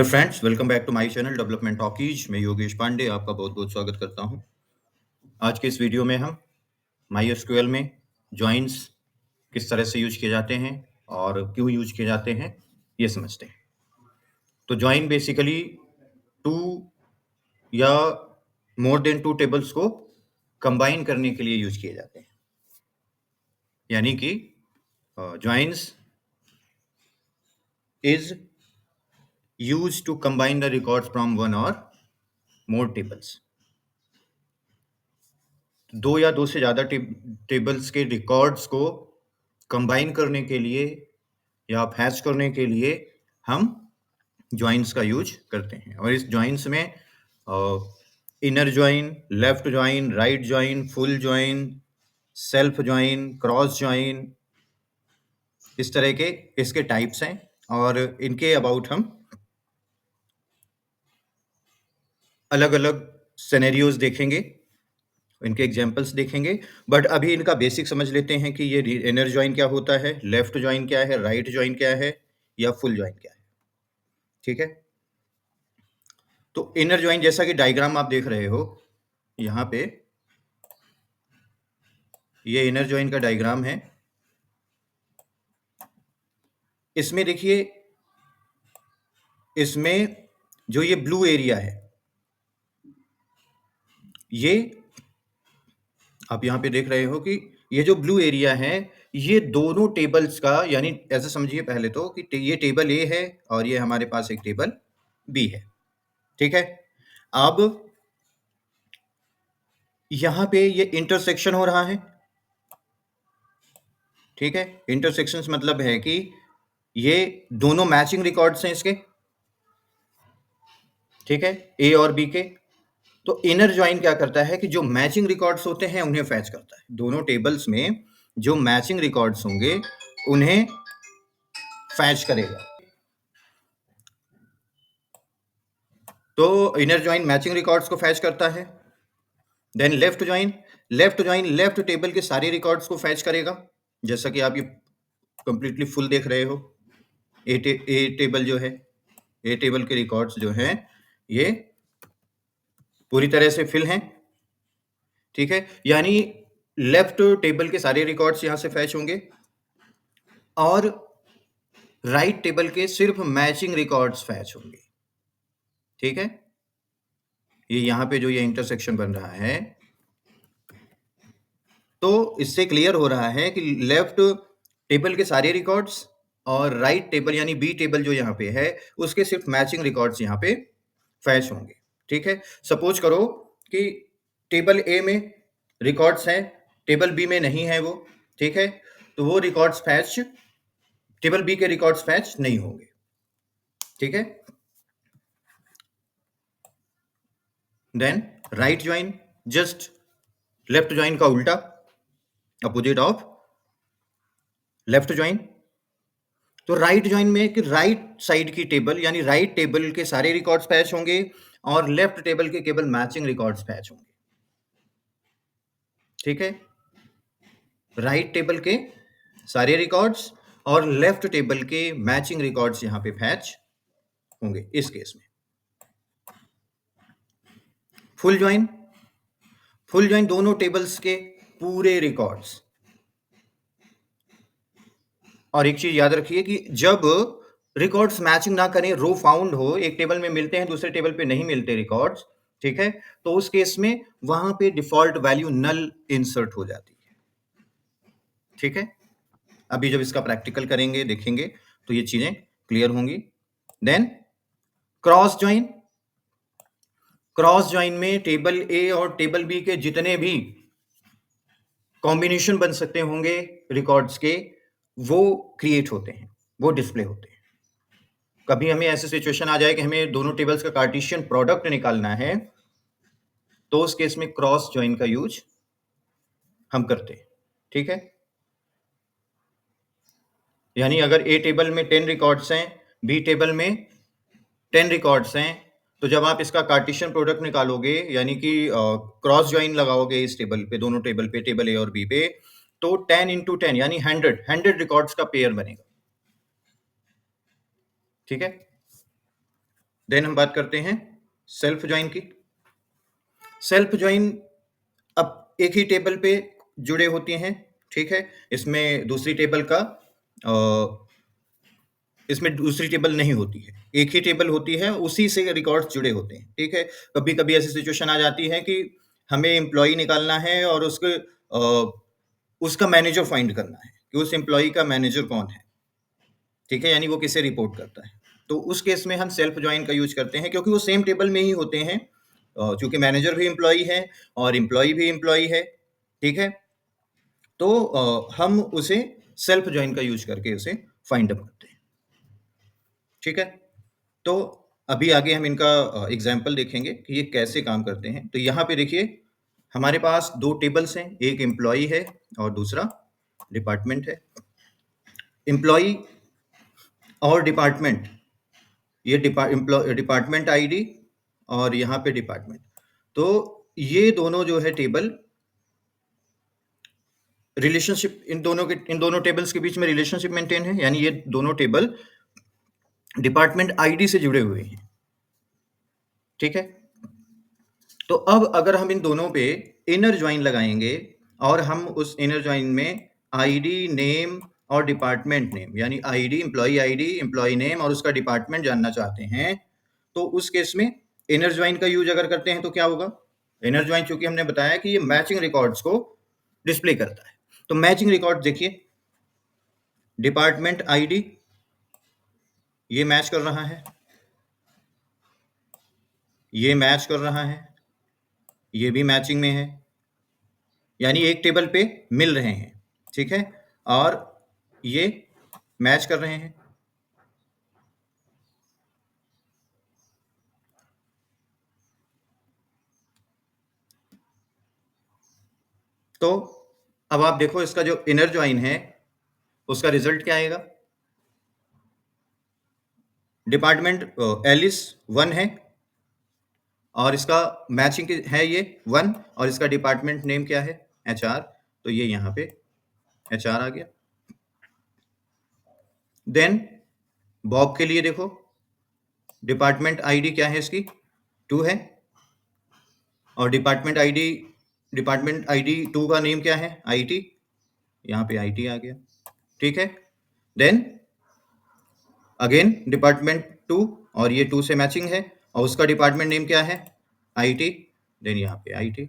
Friends, welcome back to my channel development talkies. मैं योगेश पांडे आपका बहुत बहुत स्वागत करता हूं। आज के इस वीडियो में हम MySQL में जॉइंस किस तरह से यूज किए जाते हैं और क्यों यूज किए जाते हैं ये समझते हैं। तो जॉइन बेसिकली टू या मोर देन टू टेबल्स को कंबाइन करने के लिए यूज किए जाते हैं। यानी कि joins is use to combine the records from one और मोर टेबल्स। दो या दो से ज़्यादा टेबल्स के रिकॉर्ड्स को कंबाइन करने के लिए या फैच करने के लिए हम जॉइंस का यूज करते हैं। और इस जॉइंस में inner join, left join, right join, full join, self join, cross join, इस तरह के इसके टाइप्स हैं और इनके अबाउट हम अलग अलग सिनेरियोज देखेंगे, इनके एग्जाम्पल्स देखेंगे। बट अभी इनका बेसिक समझ लेते हैं कि ये इनर जॉइन क्या होता है, लेफ्ट जॉइन क्या है, राइट जॉइन क्या है या फुल जॉइन क्या है। ठीक है, तो इनर जॉइन जैसा कि डायग्राम आप देख रहे हो यहाँ पे, ये इनर जॉइन का डायग्राम है। इसमें देखिए, इसमें जो ये ब्लू एरिया है, ये आप यहाँ पे देख रहे हो कि ये जो ब्लू एरिया है ये दोनों टेबल्स का, यानी ऐसा समझिए पहले तो कि ये टेबल ए है और ये हमारे पास एक टेबल बी है। ठीक है, अब यहाँ पे ये इंटरसेक्शन हो रहा है। ठीक है, इंटरसेक्शन मतलब है कि ये दोनों मैचिंग रिकॉर्ड्स हैं इसके। ठीक है, ए और बी के। तो इनर जॉइन क्या करता है कि जो मैचिंग रिकॉर्ड्स होते हैं उन्हें फैच करता है। दोनों टेबल्स में जो मैचिंग रिकॉर्ड्स होंगे उन्हें फैच करेगा। तो इनर जॉइन मैचिंग रिकॉर्ड्स को फैच करता है। Then left join, left table के सारे रिकॉर्ड्स को फैच करेगा। जैसा कि आप ये कंप्लीटली फुल देख रहे हो, ए टेबल जो है, ए टेबल के रिकॉर्ड्स जो हैं ये पूरी तरह से फिल हैं। ठीक है, यानी लेफ्ट टेबल के सारे रिकॉर्ड्स यहां से फैच होंगे और राइट टेबल के सिर्फ मैचिंग रिकॉर्ड्स फैच होंगे। ठीक है, ये यहां पे जो ये इंटरसेक्शन बन रहा है, तो इससे क्लियर हो रहा है कि लेफ्ट टेबल के सारे रिकॉर्ड्स और राइट टेबल यानी बी टेबल जो यहाँ पे है उसके सिर्फ मैचिंग रिकॉर्ड्स यहाँ पे फैच होंगे। ठीक है, सपोज करो कि टेबल ए में रिकॉर्ड्स हैं, टेबल बी में नहीं है वो। ठीक है, तो वो रिकॉर्ड्स फैच, टेबल बी के रिकॉर्ड्स फैच नहीं होंगे। ठीक है, then right join, just left join का उल्टा, अपोजिट ऑफ लेफ्ट ज्वाइन। तो राइट ज्वाइन में कि राइट साइड की टेबल यानी राइट टेबल के सारे रिकॉर्ड्स फैच होंगे और लेफ्ट टेबल के केवल मैचिंग रिकॉर्ड्स फैच होंगे। ठीक है, राइट टेबल के सारे रिकॉर्ड्स और लेफ्ट टेबल के मैचिंग रिकॉर्ड्स यहां पे फैच होंगे इस केस में। फुल ज्वाइन, फुल ज्वाइन दोनों टेबल्स के पूरे रिकॉर्ड्स। और एक चीज याद रखिए कि जब रिकॉर्ड्स मैचिंग ना करें, रो फाउंड हो, एक टेबल में मिलते हैं दूसरे टेबल पे नहीं मिलते रिकॉर्ड्स, ठीक है, तो उस केस में वहां पे डिफॉल्ट वैल्यू नल इंसर्ट हो जाती है। ठीक है, अभी जब इसका प्रैक्टिकल करेंगे देखेंगे तो ये चीजें क्लियर होंगी। Then cross join, cross join में टेबल ए और टेबल बी के जितने भी कॉम्बिनेशन बन सकते होंगे रिकॉर्ड्स के, वो क्रिएट होते हैं, वो डिस्प्ले होते हैं। कभी हमें ऐसी सिचुएशन आ जाए कि हमें दोनों टेबल्स का कार्टेशियन प्रोडक्ट निकालना है, तो उस केस में क्रॉस ज्वाइन का यूज हम करते हैं। ठीक है, यानी अगर ए टेबल में 10 रिकॉर्ड्स हैं, बी टेबल में 10 रिकॉर्ड्स हैं, तो जब आप इसका कार्टेशियन प्रोडक्ट निकालोगे यानी कि क्रॉस ज्वाइन लगाओगे इस टेबल पे, दोनों टेबल पे, टेबल ए और बी पे, तो 10 इंटू 10 यानी 100 रिकॉर्ड्स का पेयर बनेगा। ठीक है, देन हम बात करते हैं सेल्फ ज्वाइन की। सेल्फ ज्वाइन अब एक ही टेबल पे जुड़े होती हैं, ठीक है? इसमें दूसरी टेबल का इसमें दूसरी टेबल नहीं होती है, एक ही टेबल होती है, उसी से रिकॉर्ड्स जुड़े होते हैं, ठीक है? कभी-कभी ऐसी सिचुएशन आ जाती है कि हमें एम्प्लॉयी निकालना है और उसका मैनेजर फाइंड करना है कि उस एम्प्लॉयी का मैनेजर कौन है, ठीक है? यानी वो किसे रिपोर्ट करता है। तो उस केस में हम सेल्फ जॉइन का यूज़ करते हैं क्योंकि वो सेम टेबल में ही होते हैं। चूँकि मैनेजर भी एम्प्लॉयी है और एम्प्लॉयी भी एम्प्लॉयी है, ठीक है? तो हम उसे सेल्फ जॉइन का यूज़ करके उसे फाइंड अप करते हैं, ठीक है? तो अभी आगे हम इनका एग्ज़ाम्पल देखेंगे कि ये कैसे काम करते हैं। तो यहाँ पे देखिए, हमारे पास 2 टेबल्स हैं, एक एम्प्लॉयी है और दूसरा डिपार्टमेंट है। एम्प्लॉयी और डिपार्टमेंट, ये डिपार्टमेंट आईडी और यहाँ पे डिपार्टमेंट। तो ये दोनों जो है टेबल रिलेशनशिप इन दोनों टेबल्स के बीच में रिलेशनशिप मेंटेन है, यानी ये दोनों टेबल डिपार्टमेंट आईडी से जुड़े हुए हैं, ठीक है? तो अब अगर हम इन दोनों पे इनर ज्वाइन लगाएंगे और हम उस इनर ज्वाइन में आईडी, नेम और डिपार्टमेंट नेम, यानी एम्प्लॉय नेम और उसका डिपार्टमेंट जानना चाहते हैं, तो उस केस में इनर ज्वाइन का यूज अगर करते हैं तो क्या होगा? इनर ज्वाइन, चूंकि हमने बताया कि ये मैचिंग रिकॉर्ड्स को डिस्प्ले करता है, तो मैचिंग रिकॉर्ड देखिए, डिपार्टमेंट आईडी ये मैच कर रहा है, ये मैच कर रहा है, ये भी मैचिंग में है, यानी एक टेबल पे मिल रहे हैं, ठीक है? और ये मैच कर रहे हैं। तो अब आप देखो, इसका जो इनर ज्वाइन है उसका रिजल्ट क्या आएगा? डिपार्टमेंट एलिस 1 है और इसका मैचिंग है ये 1, और इसका डिपार्टमेंट नेम क्या है? एचआर, तो ये यहाँ पे एचआर आ गया। देन बॉब के लिए देखो, डिपार्टमेंट आईडी क्या है इसकी? 2 है, और डिपार्टमेंट आईडी 2 का नेम क्या है? आईटी, यहाँ पे आईटी आ गया, ठीक है? देन अगेन डिपार्टमेंट 2, और ये 2 से मैचिंग है, और उसका डिपार्टमेंट नेम क्या है? आईटी, देन यहाँ पे IT.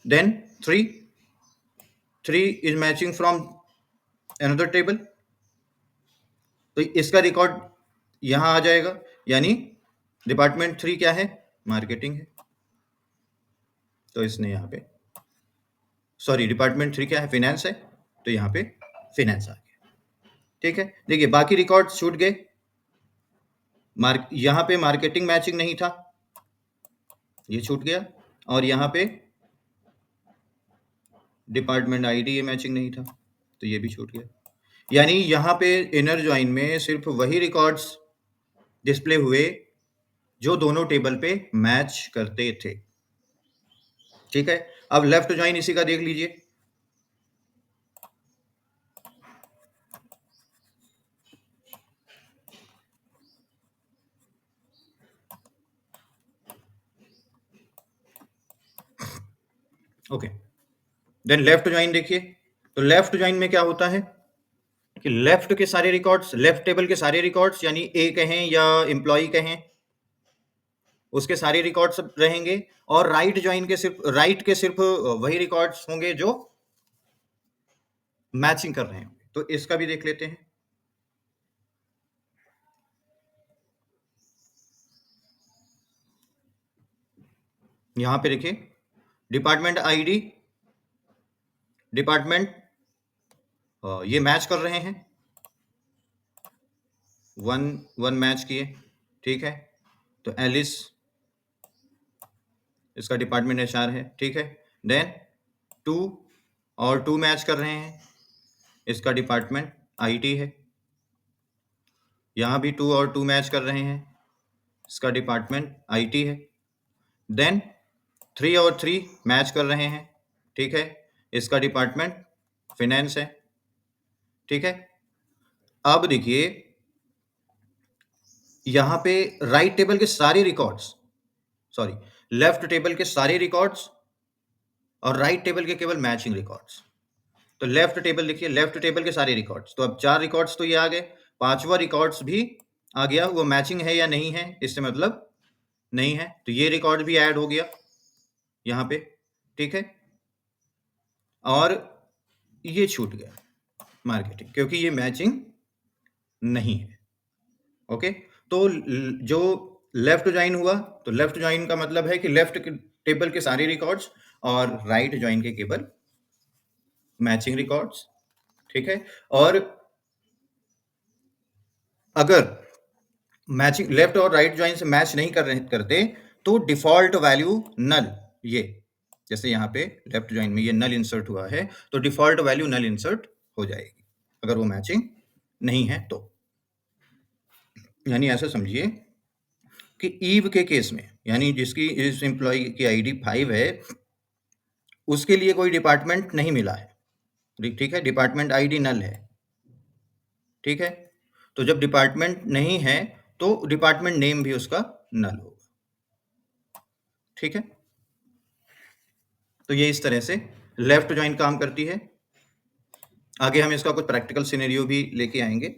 Then 3 is matching from another table, तो इसका रिकॉर्ड यहाँ आ जाएगा, यानी डिपार्टमेंट 3 क्या है? मार्केटिंग है, तो इसने यहाँ पे, सॉरी, डिपार्टमेंट 3 क्या है? फिनेंस है, तो यहाँ पे फिनेंस आ गया, ठीक है? देखिए बाकी रिकॉर्ड छूट गए, यहाँ पे मार्केटिंग मैचिंग नहीं था, ये छूट गया, और यहाँ पे डिपार्टमेंट आईडी ये मैचिंग नहीं था, तो ये भी छूट गया। यानी यहाँ पे इनर ज्वाइन में सिर्फ वही रिकॉर्ड्स डिस्प्ले हुए जो दोनों टेबल पे मैच करते थे, ठीक है? अब लेफ्ट ज्वाइन इसी का देख लीजिए। ओके, देन लेफ्ट ज्वाइन देखिए, तो लेफ्ट ज्वाइन में क्या होता है कि लेफ्ट के सारे रिकॉर्ड्स, लेफ्ट टेबल के सारे रिकॉर्ड्स, यानी ए कहें या एम्प्लॉय कहें, उसके सारे रिकॉर्ड्स रहेंगे, और राइट के सिर्फ वही रिकॉर्ड्स होंगे जो मैचिंग कर रहे हैं। तो इसका भी देख लेते हैं। यहां पे देखिए, डिपार्टमेंट आईडी, डिपार्टमेंट ये मैच कर रहे हैं, वन मैच किए, ठीक है? तो एलिस, इसका डिपार्टमेंट एचआर है, ठीक है? देन 2 और 2 मैच कर रहे हैं, इसका डिपार्टमेंट आईटी है। यहाँ भी 2 और 2 मैच कर रहे हैं, इसका डिपार्टमेंट आईटी है। देन 3 और 3 मैच कर रहे हैं, ठीक है? इसका डिपार्टमेंट फिनेंस है, ठीक है? अब देखिए, यहाँ पे राइट टेबल के सारे रिकॉर्ड्स, सॉरी, लेफ्ट टेबल के सारे रिकॉर्ड्स और राइट टेबल के केवल मैचिंग रिकॉर्ड्स। तो लेफ्ट टेबल लिखिए, लेफ्ट टेबल के सारे रिकॉर्ड्स। तो अब 4 रिकॉर्ड्स तो ये आ गए, 5वां रिकॉर्ड्स भी आ गया, वो मैचिंग है या नहीं है, इससे मतलब नहीं है, तो ये रिकॉर्ड भी ऐड हो गया यहाँ पे, ठीक है? और ये छूट गया मार्केटिंग, क्योंकि ये मैचिंग नहीं है, ओके? तो जो लेफ्ट ज्वाइन हुआ, तो लेफ्ट ज्वाइन का मतलब है कि लेफ्ट टेबल के सारे रिकॉर्ड्स और राइट ज्वाइन के केवल मैचिंग रिकॉर्ड्स, ठीक है? और अगर मैचिंग लेफ्ट और राइट ज्वाइन से मैच नहीं करते, तो डिफॉल्ट वैल्यू नल, ये जैसे यहाँ पे लेफ्ट ज्वाइन में ये नल इंसर्ट हुआ है, तो डिफॉल्ट वैल्यू नल इंसर्ट हो जाएगी अगर वो मैचिंग नहीं है तो। यानी ऐसा समझिए कि ईव के केस में, यानी जिसकी इस एम्प्लॉय की आईडी 5 है, उसके लिए कोई डिपार्टमेंट नहीं मिला है, ठीक है? डिपार्टमेंट आईडी नल है, ठीक है? तो जब डिपार्टमेंट नहीं है तो डिपार्टमेंट नेम भी उसका नल होगा, ठीक है? तो ये इस तरह से लेफ्ट ज्वाइन काम करती है। आगे हम इसका कुछ प्रैक्टिकल सिनेरियो भी लेके आएंगे,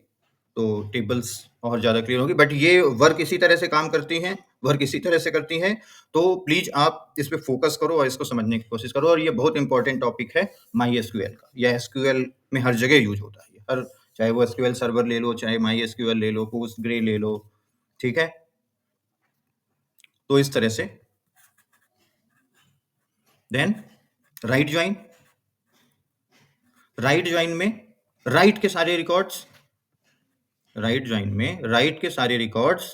तो टेबल्स और ज़्यादा क्लियर होगी, बट ये वर्क इसी तरह से काम करती हैं, वर्क इसी तरह से करती हैं। तो प्लीज़ आप इस पे फोकस करो और इसको समझने की कोशिश करो, और ये बहुत इंपॉर्टेंट टॉपिक है माई एसक्यूएल का। यह एसक्यूएल में हर जगह यूज होता है, हर, चाहे वो एसक्यूएल सर्वर ले लो, चाहे माई एसक्यूएल ले लो, पोस्टग्रे ले लो, ठीक है? तो इस तरह से then right join, right join में राइट के सारे रिकॉर्ड्स, राइट ज्वाइन में राइट के सारे रिकॉर्ड्स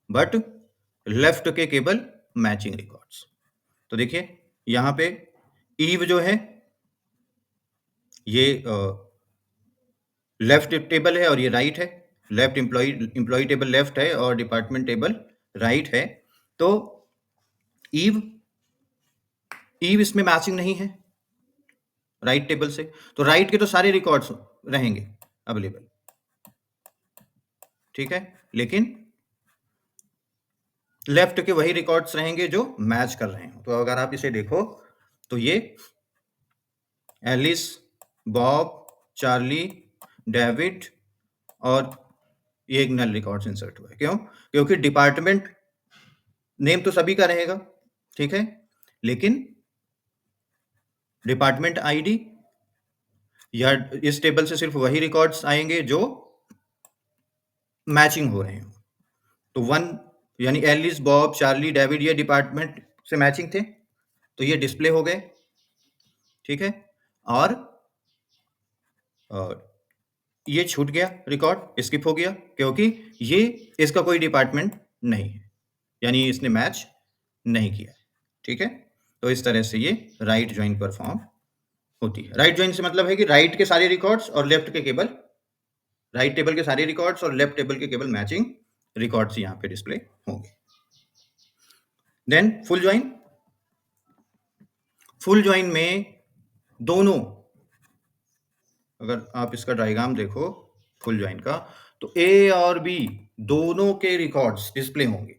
बट लेफ्ट के केवल मैचिंग रिकॉर्ड्स। तो देखिए यहां पे ईव जो है ये लेफ्ट टेबल है और ये राइट है, लेफ्ट एम्प्लॉय टेबल लेफ्ट है और डिपार्टमेंट टेबल राइट है। तो ईव ईव इसमें मैचिंग नहीं है राइट टेबल से, तो राइट के तो सारे रिकॉर्ड्स रहेंगे अवेलेबल, ठीक है? लेकिन लेफ्ट के वही रिकॉर्ड्स रहेंगे जो मैच कर रहे हो। तो अगर आप इसे देखो तो ये एलिस, बॉब, चार्ली, डेविड और ये एक नल रिकॉर्ड्स इंसर्ट हुआ है। क्यों? क्योंकि डिपार्टमेंट नेम तो सभी का रहेगा, ठीक है? लेकिन डिपार्टमेंट आईडी या इस टेबल से सिर्फ वही रिकॉर्ड्स आएंगे जो मैचिंग हो रहे हो। तो 1 यानी एलिस, बॉब, चार्ली, डेविड ये डिपार्टमेंट से मैचिंग थे, तो ये डिस्प्ले हो गए, ठीक है? और ये छूट गया, रिकॉर्ड स्किप हो गया, क्योंकि ये इसका कोई डिपार्टमेंट नहीं है, यानी इसने मैच नहीं किया, ठीक है? तो इस तरह से ये राइट ज्वाइन परफॉर्म होती है। राइट ज्वाइन से मतलब है कि राइट के सारे रिकॉर्ड्स और लेफ्ट के केवल, राइट टेबल के सारे रिकॉर्ड्स और लेफ्ट टेबल के केवल मैचिंग रिकॉर्ड्स यहाँ पे डिस्प्ले होंगे। Then full join, full join में दोनों, अगर आप इसका डायग्राम देखो फुल ज्वाइन का, तो ए और बी दोनों के रिकॉर्ड्स डिस्प्ले होंगे,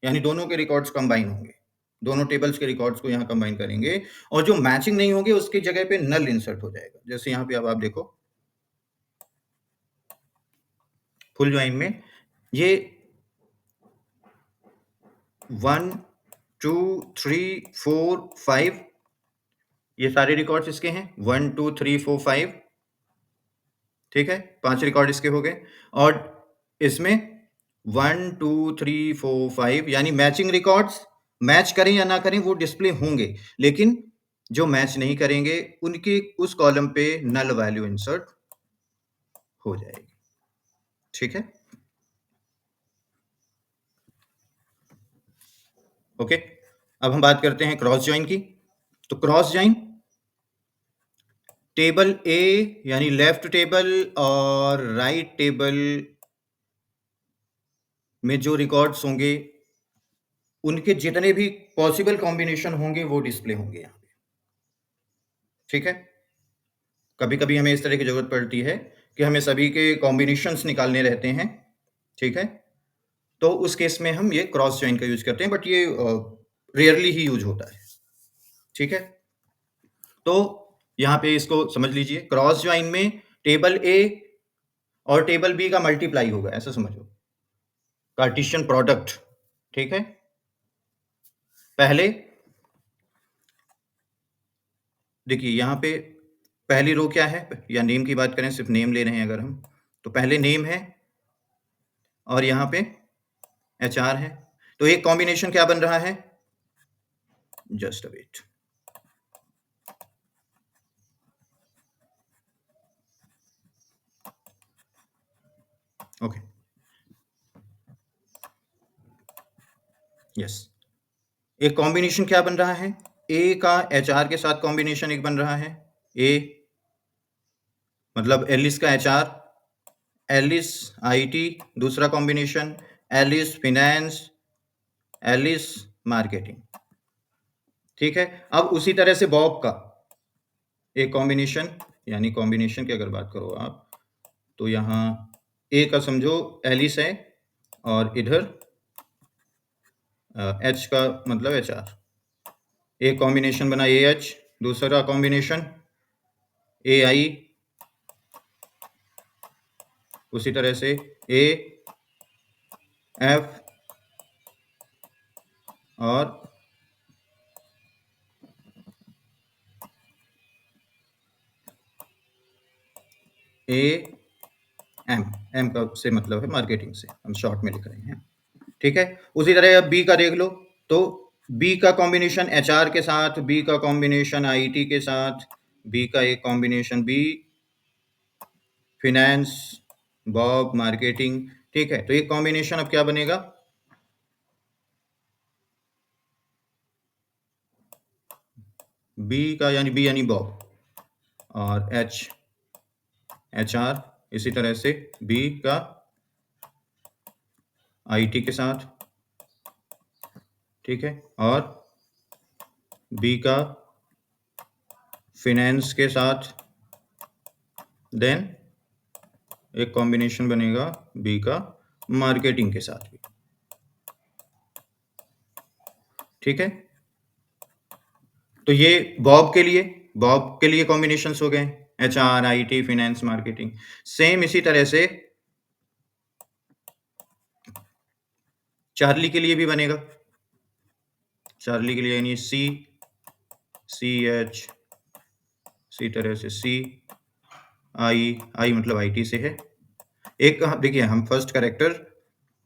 यानी दोनों के रिकॉर्ड्स कंबाइन होंगे, दोनों टेबल्स के रिकॉर्ड्स को यहाँ कंबाइन करेंगे, और जो मैचिंग नहीं होंगे उसकी जगह पे नल इंसर्ट हो जाएगा। जैसे यहाँ पे अब आप देखो फुल ज्वाइन में ये 1 2 3 4 5 ये सारे रिकॉर्ड्स इसके हैं, 1 2 3 4 5, ठीक है? 5 रिकॉर्ड इसके हो गए, और इसमें 1 2 3 4 5 यानी मैचिंग रिकॉर्ड्स, मैच करें या ना करें वो डिस्प्ले होंगे, लेकिन जो मैच नहीं करेंगे उनके उस कॉलम पे नल वैल्यू इंसर्ट हो जाएगी, ठीक है? ओके, अब हम बात करते हैं क्रॉस ज्वाइन की। तो क्रॉस ज्वाइन टेबल ए यानी लेफ्ट टेबल और राइट टेबल में जो रिकॉर्ड्स होंगे उनके जितने भी पॉसिबल कॉम्बिनेशन होंगे वो डिस्प्ले होंगे यहाँ पे, ठीक है? कभी कभी हमें इस तरह की जरूरत पड़ती है कि हमें सभी के कॉम्बिनेशंस निकालने रहते हैं, ठीक है? तो उस केस में हम ये क्रॉस जॉइन का यूज़ करते हैं, बट ये रेयरली ही यूज़ होता है। ठीक है? तो यहाँ पे इसको समझ लीजिए, क्रॉस जॉइन में टेबल ए और टेबल बी का मल्टीप्लाई होगा, ऐसा समझो। कार्टेशियन प्रोडक्ट, ठीक है? पहले देखिए यहाँ पे पहली रो क्या है, या नेम की बात करें, सिर्फ नेम ले रहे हैं अगर हम, तो पहले नेम है और यहाँ पे एचआर है। तो एक कॉम्बिनेशन क्या बन रहा है? Just a wait. Okay, yes. एक कॉम्बिनेशन क्या बन रहा है? ए का एचआर के साथ कॉम्बिनेशन एक बन रहा है। ए मतलब एलिस का एचआर, एलिस आईटी दूसरा combination, Alice finance, Alice marketing. ठीक है? अब उसी तरह से बॉब का एक कॉम्बिनेशन, यानी कॉम्बिनेशन की अगर बात करो आप, तो यहाँ ए का समझो एलिस है और इधर एच का मतलब एचआर। एक कॉम्बिनेशन बना ए एच, दूसरा कॉम्बिनेशन ए आई, उसी तरह से ए एफ और ए एम। एम का से मतलब है मार्केटिंग से, हम शॉर्ट में लिख रहे हैं। ठीक है? उसी तरह अब बी का देख लो, तो बी का कॉम्बिनेशन एचआर के साथ, बी का कॉम्बिनेशन आईटी के साथ, बी का एक combination B finance, Bob marketing. ठीक है? तो एक कॉम्बिनेशन अब क्या बनेगा? बी का यानी बी यानी बॉब और एच एचआर, इसी तरह से बी का आईटी के साथ, ठीक है, और बी का फिनेंस के साथ, देन एक कॉम्बिनेशन बनेगा बी का मार्केटिंग के साथ भी। ठीक है? तो ये बॉब के लिए कॉम्बिनेशंस हो गए, HR, IT, finance, marketing. Same इसी तरह से चार्ली के लिए भी बनेगा। चार्ली के लिए यानी सी, सी एच, इसी तरह से सी आई, आई मतलब आईटी से है। एक देखिए, हम फर्स्ट कैरेक्टर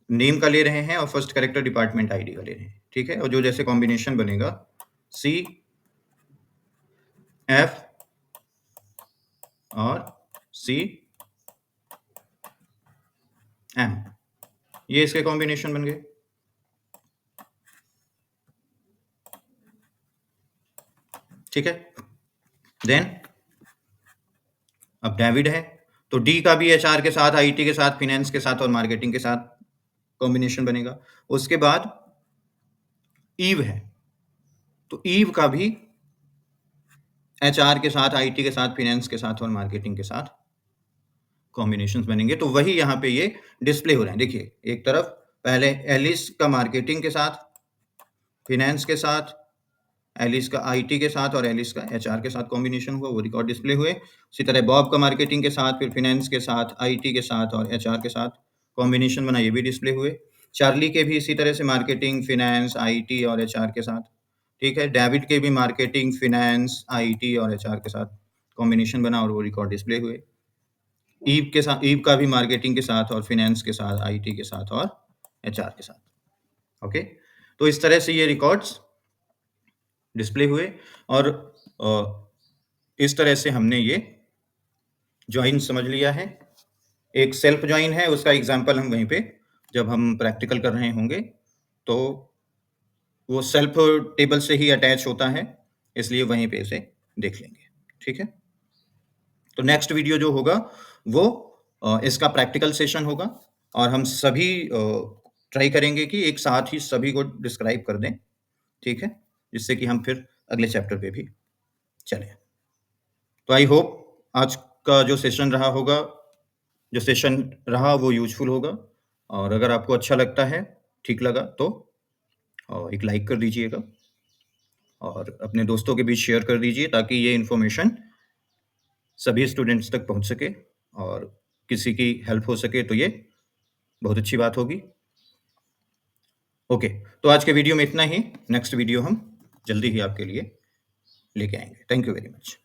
नेम का ले रहे हैं और फर्स्ट कैरेक्टर डिपार्टमेंट आईडी का ले रहे हैं। ठीक है? और जो जैसे कॉम्बिनेशन बनेगा सी एफ और सी एम, ये इसके कॉम्बिनेशन बन गए। ठीक है? देन अब डेविड है, तो डी का भी एचआर के साथ, आईटी के साथ, फिनेंस के साथ और मार्केटिंग के साथ कॉम्बिनेशन बनेगा। उसके बाद ईव है, तो ईव का भी एचआर के साथ, आईटी के साथ, फिनेंस के साथ और मार्केटिंग के साथ कॉम्बिनेशंस बनेंगे। तो वही यहाँ पे ये डिस्प्ले हो रहे हैं। देखिए, एक तरफ पहले एलिस का मार्केटिंग के साथ, फिनेंस के साथ, एलिस का आईटी के साथ और एलिस का एचआर के साथ कॉम्बिनेशन हुआ, वो रिकॉर्ड डिस्प्ले हुए। उसी तरह बॉब का मार्केटिंग के साथ, फिर फिनेंस के साथ, आईटी के साथ और एचआर के साथ कॉम्बिनेशन बना, ये भी डिस्प्ले हुए। चार्ली के भी इसी तरह से मार्केटिंग, फिनेंस, आईटी और एचआर के साथ। ठीक है? डेविड के भी मार्केटिंग, फिनेंस, आईटी और एचआर के साथ कॉम्बिनेशन बना और वो रिकॉर्ड डिस्प्ले हुए। ईव के साथ, ईव का भी मार्केटिंग के साथ और फिनेंस के साथ, आईटी के साथ और एचआर के साथ। ओके? तो इस तरह से ये रिकॉर्ड्स डिस्प्ले हुए और इस तरह से हमने ये जॉइन समझ लिया है। एक सेल्फ जॉइन है, उसका एग्जांपल हम वहीं पे जब हम प्रैक्टिकल कर रहे होंगे, तो वो सेल्फ टेबल से ही अटैच होता है, इसलिए वहीं पे इसे देख लेंगे। ठीक है? तो नेक्स्ट वीडियो जो होगा वो इसका प्रैक्टिकल सेशन होगा और हम सभी ट्राई करेंगे कि एक साथ ही सभी को डिस्क्राइब कर दें। ठीक है? जिससे कि हम फिर अगले चैप्टर पे भी चलें। तो आई होप आज का जो सेशन रहा वो यूज़फुल होगा और अगर आपको अच्छा लगता है, ठीक लगा तो एक लाइक कर दीजिएगा और अपने दोस्तों के बीच शेयर कर दीजिए ताकि ये इन्फॉर्मेशन सभी स्टूडेंट्स तक पहुँच सके और किसी की हेल्प हो सके तो ये बहुत अच्छी बात होगी। ओके, तो आज के वीडियो में इतना ही। नेक्स्ट वीडियो हम जल्दी ही आपके लिए लेके आएँगे। Thank you very much.